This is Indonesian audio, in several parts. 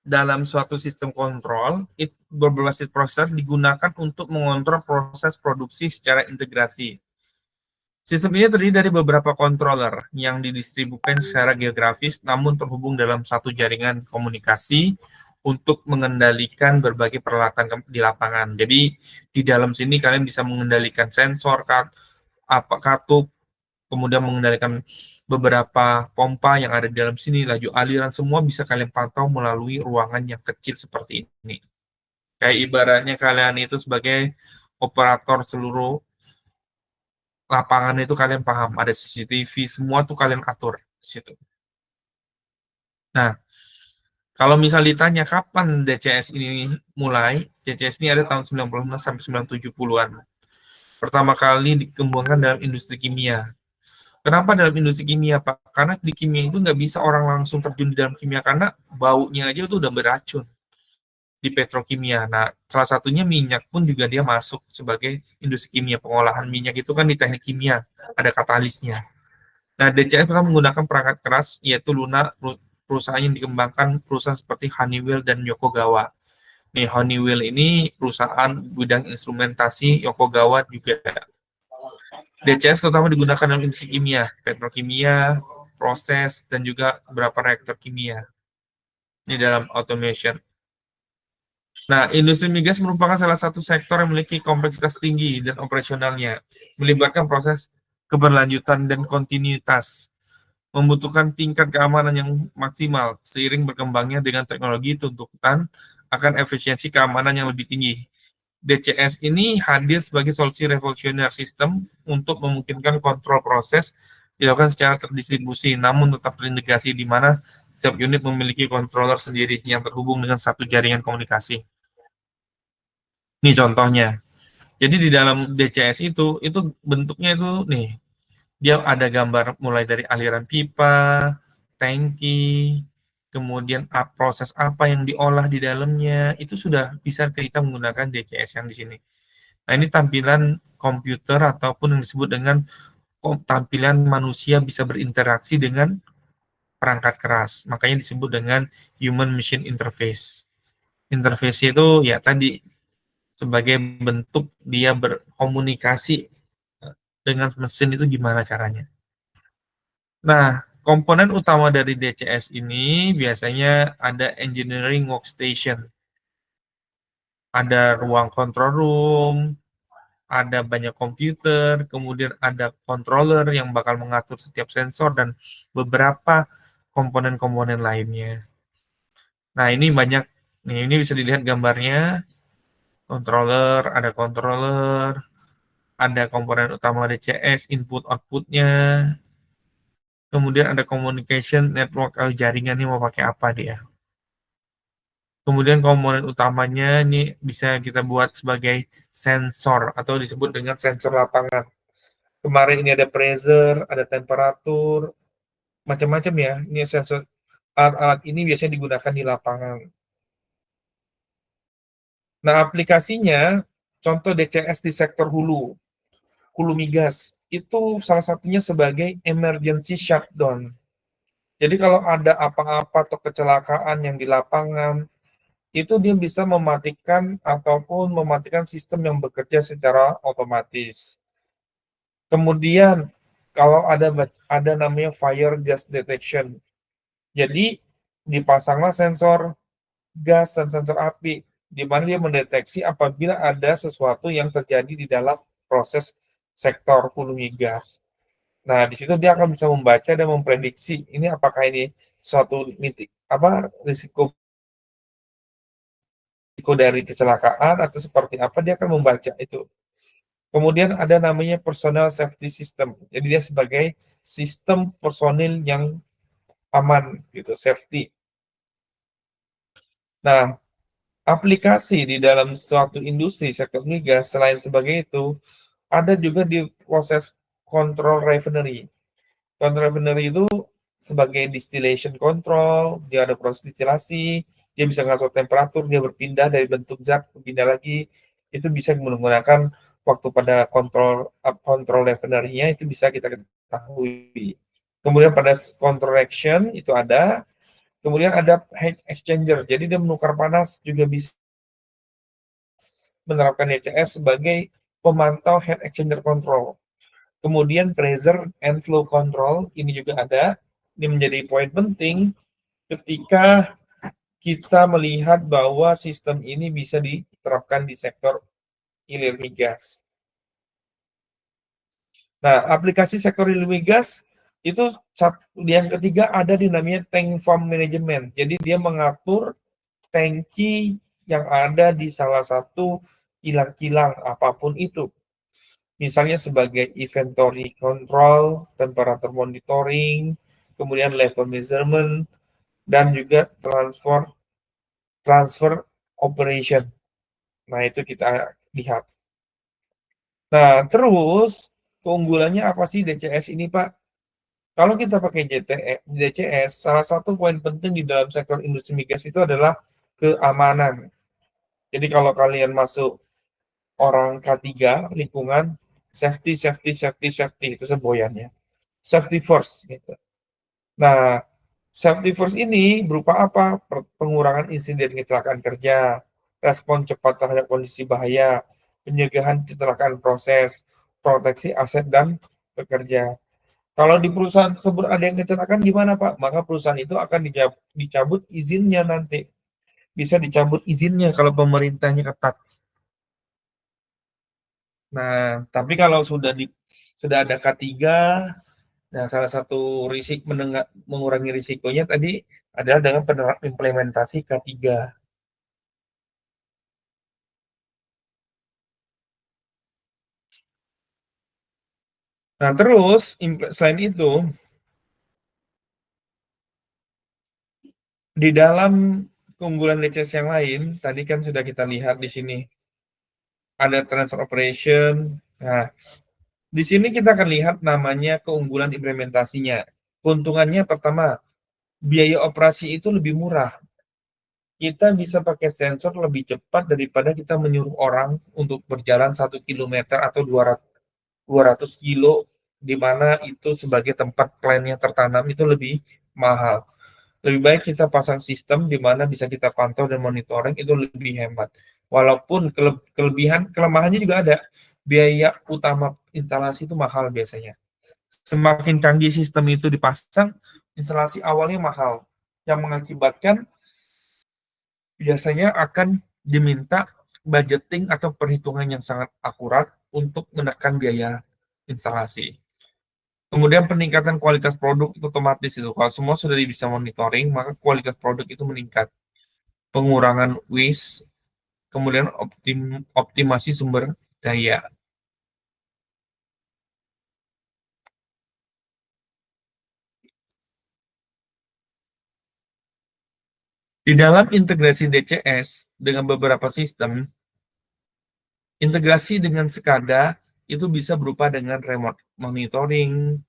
dalam suatu sistem kontrol, berbasis prosesor digunakan untuk mengontrol proses produksi secara integrasi. Sistem ini terdiri dari beberapa controller yang didistribusikan secara geografis namun terhubung dalam satu jaringan komunikasi untuk mengendalikan berbagai peralatan di lapangan. Jadi di dalam sini kalian bisa mengendalikan sensor, katup, kemudian mengendalikan beberapa pompa yang ada di dalam sini, laju aliran, semua bisa kalian pantau melalui ruangan yang kecil seperti ini. Kayak ibaratnya kalian itu sebagai operator seluruh lapangan itu kalian paham, ada CCTV, semua tuh kalian atur di situ. Nah, kalau misal ditanya kapan DCS ini mulai, DCS ini ada tahun 90 sampai 970-an. Pertama kali dikembangkan dalam industri kimia. Kenapa dalam industri kimia, Pak? Karena di kimia itu nggak bisa orang langsung terjun di dalam kimia, karena baunya aja itu udah beracun di petrokimia. Nah, salah satunya minyak pun juga dia masuk sebagai industri kimia. Pengolahan minyak itu kan di teknik kimia, ada katalisnya. Nah, DCS pertama menggunakan perangkat keras, yaitu Luna, perusahaan yang dikembangkan perusahaan seperti Honeywell dan Yokogawa. Nih, Honeywell ini perusahaan bidang instrumentasi, Yokogawa juga. DCS terutama digunakan dalam industri kimia, petrokimia, proses, dan juga beberapa reaktor kimia. Ini dalam automation. Nah, industri migas merupakan salah satu sektor yang memiliki kompleksitas tinggi dan operasionalnya, melibatkan proses keberlanjutan dan kontinuitas, membutuhkan tingkat keamanan yang maksimal, seiring berkembangnya dengan teknologi tuntutan akan efisiensi keamanan yang lebih tinggi. DCS ini hadir sebagai solusi revolusioner sistem untuk memungkinkan kontrol proses dilakukan secara terdistribusi, namun tetap terintegrasi di mana setiap unit memiliki controller sendiri yang terhubung dengan satu jaringan komunikasi. Ini contohnya. Jadi di dalam DCS itu bentuknya itu nih, dia ada gambar mulai dari aliran pipa, tangki, kemudian proses apa yang diolah di dalamnya, itu sudah bisa kita menggunakan DCS yang di sini. Nah, ini tampilan komputer ataupun yang disebut dengan tampilan manusia bisa berinteraksi dengan perangkat keras. Makanya disebut dengan human machine interface. Interface itu ya tadi sebagai bentuk dia berkomunikasi dengan mesin itu gimana caranya. Nah, komponen utama dari DCS ini biasanya ada engineering workstation, ada ruang control room, ada banyak komputer, kemudian ada controller yang bakal mengatur setiap sensor dan beberapa komponen-komponen lainnya. Nah, ini banyak, nih ini bisa dilihat gambarnya, controller, ada komponen utama DCS, input-outputnya, kemudian ada communication network, jaringannya mau pakai apa dia. Kemudian komponen utamanya ini bisa kita buat sebagai sensor atau disebut dengan sensor lapangan. Kemarin ini ada pressure, ada temperatur, macam-macam ya. Ini sensor, alat-alat ini biasanya digunakan di lapangan. Nah, aplikasinya, contoh DCS di sektor hulu migas, itu salah satunya sebagai emergency shutdown. Jadi kalau ada apa-apa atau kecelakaan yang di lapangan, itu dia bisa mematikan ataupun mematikan sistem yang bekerja secara otomatis. Kemudian kalau ada namanya fire gas detection. Jadi dipasanglah sensor gas dan sensor api di mana dia mendeteksi apabila ada sesuatu yang terjadi di dalam proses sektor hulu migas. Nah, di situ dia akan bisa membaca dan memprediksi ini apakah ini suatu risiko dari kecelakaan atau seperti apa, dia akan membaca itu. Kemudian ada namanya personal safety system. Jadi dia sebagai sistem personil yang aman gitu, safety. Nah, aplikasi di dalam suatu industri sektor migas selain sebagai itu ada juga di proses control refinery. Control refinery itu sebagai distillation control, dia ada proses distilasi, dia bisa ngatur temperatur, dia berpindah dari bentuk zat berpindah lagi, itu bisa menggunakan waktu pada kontrol refinery-nya itu bisa kita ketahui. Kemudian pada control action itu ada, Kemudian ada heat exchanger, jadi dia menukar panas juga bisa menerapkan DCS sebagai pemantau heat exchanger control. Kemudian pressure and flow control, ini juga ada. Ini menjadi poin penting ketika kita melihat bahwa sistem ini bisa diterapkan di sektor hilir migas. Nah, aplikasi sektor hilir migas itu yang ketiga ada di namanya tank farm management. Jadi dia mengatur tangki yang ada di salah satu kilang-kilang apapun itu. Misalnya sebagai inventory control, temperature monitoring, kemudian level measurement, dan juga transfer operation. Nah, itu kita lihat. Nah, terus keunggulannya apa sih DCS ini, Pak? Kalau kita pakai DCS, salah satu poin penting di dalam sektor industri migas itu adalah keamanan. Jadi kalau kalian masuk orang K3, lingkungan, safety, safety, safety, safety, itu semboyannya. Safety first, gitu. Nah, safety first ini berupa apa? Pengurangan insiden kecelakaan kerja, respon cepat terhadap kondisi bahaya, pencegahan kecelakaan proses, proteksi aset dan pekerja. Kalau di perusahaan tersebut ada yang kecelakaan gimana, Pak? Maka perusahaan itu akan dicabut izinnya nanti. Bisa dicabut izinnya kalau pemerintahnya ketat. Nah, tapi kalau sudah ada K3, nah salah satu mengurangi risikonya tadi adalah dengan implementasi K3. Nah, terus selain itu di dalam keunggulan DCS yang lain, tadi kan sudah kita lihat di sini ada transfer operation. Nah, di sini kita akan lihat namanya keunggulan implementasinya. Keuntungannya pertama, biaya operasi itu lebih murah. Kita bisa pakai sensor lebih cepat daripada kita menyuruh orang untuk berjalan 1 kilometer atau 200 kilo, di mana itu sebagai tempat plannya tertanam itu lebih mahal. Lebih baik kita pasang sistem di mana bisa kita pantau dan monitoring, itu lebih hemat. Walaupun kelemahannya juga ada. Biaya utama instalasi itu mahal biasanya. Semakin canggih sistem itu dipasang, instalasi awalnya mahal, yang mengakibatkan biasanya akan diminta budgeting atau perhitungan yang sangat akurat untuk menekan biaya instalasi. Kemudian peningkatan kualitas produk itu otomatis itu. Kalau semua sudah bisa monitoring, maka kualitas produk itu meningkat. Pengurangan waste, kemudian optimasi sumber daya. Di dalam integrasi DCS dengan beberapa sistem, integrasi dengan SCADA itu bisa berupa dengan remote monitoring,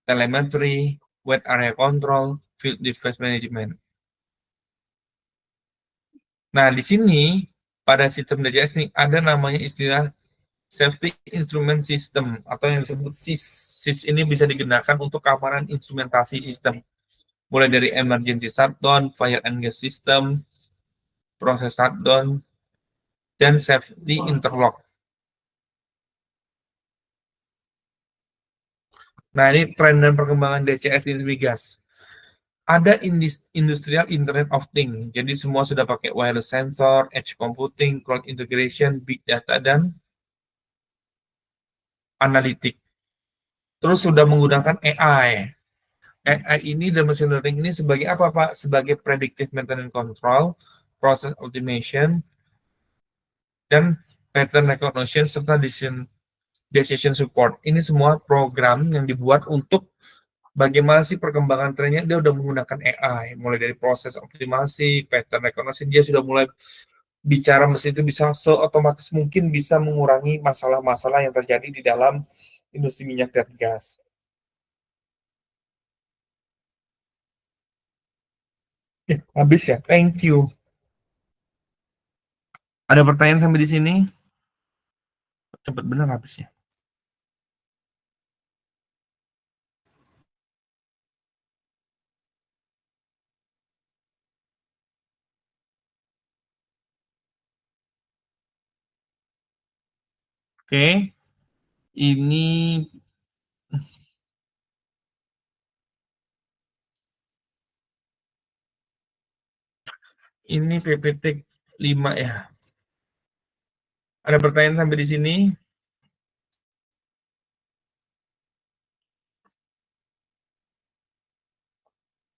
telemetry, wet area control, field device management. Nah, di sini pada sistem DCS ini ada namanya istilah Safety Instrument System atau yang disebut SIS. SIS ini bisa digunakan untuk keamanan instrumentasi sistem, mulai dari emergency shutdown, fire and gas system, proses shutdown, dan safety interlock. Nah, ini tren dan perkembangan DCS di migas. Ada industrial Internet of Things, jadi semua sudah pakai wireless sensor, edge computing, cloud integration, big data, dan analitik. Terus sudah menggunakan AI. AI ini dan machine learning ini sebagai apa, Pak? Sebagai predictive maintenance control, process automation, dan pattern recognition, serta decision support. Ini semua program yang dibuat untuk bagaimana sih perkembangan trennya. Dia udah menggunakan AI, mulai dari proses optimasi, pattern recognition, dia sudah mulai bicara mesin itu bisa seotomatis mungkin bisa mengurangi masalah-masalah yang terjadi di dalam industri minyak dan gas. Habis ya, thank you. Ada pertanyaan sampai di sini? Cepet bener habisnya. Oke, ini PPT 5 ya. Ada pertanyaan sampai di sini?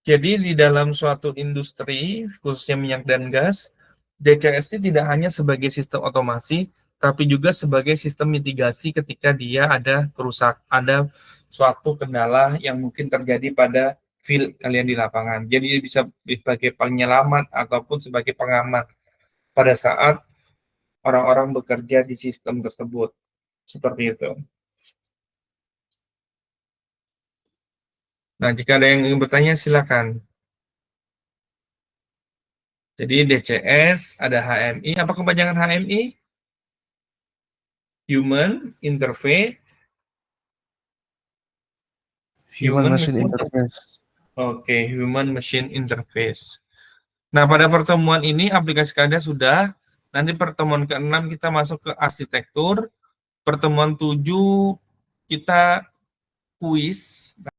Jadi di dalam suatu industri, khususnya minyak dan gas, DCS ini tidak hanya sebagai sistem otomasi, tapi juga sebagai sistem mitigasi ketika dia ada ada suatu kendala yang mungkin terjadi pada field kalian di lapangan. Jadi bisa sebagai penyelamat ataupun sebagai pengaman pada saat orang-orang bekerja di sistem tersebut. Seperti itu. Nah, jika ada yang ingin bertanya, silakan. Jadi DCS, ada HMI. Apa kepanjangan HMI? Human Interface. Human Machine Interface. Oke, Human Machine Interface. Nah, pada pertemuan ini aplikasi KADA sudah. Nanti pertemuan ke-6 kita masuk ke arsitektur. Pertemuan 7 kita kuis.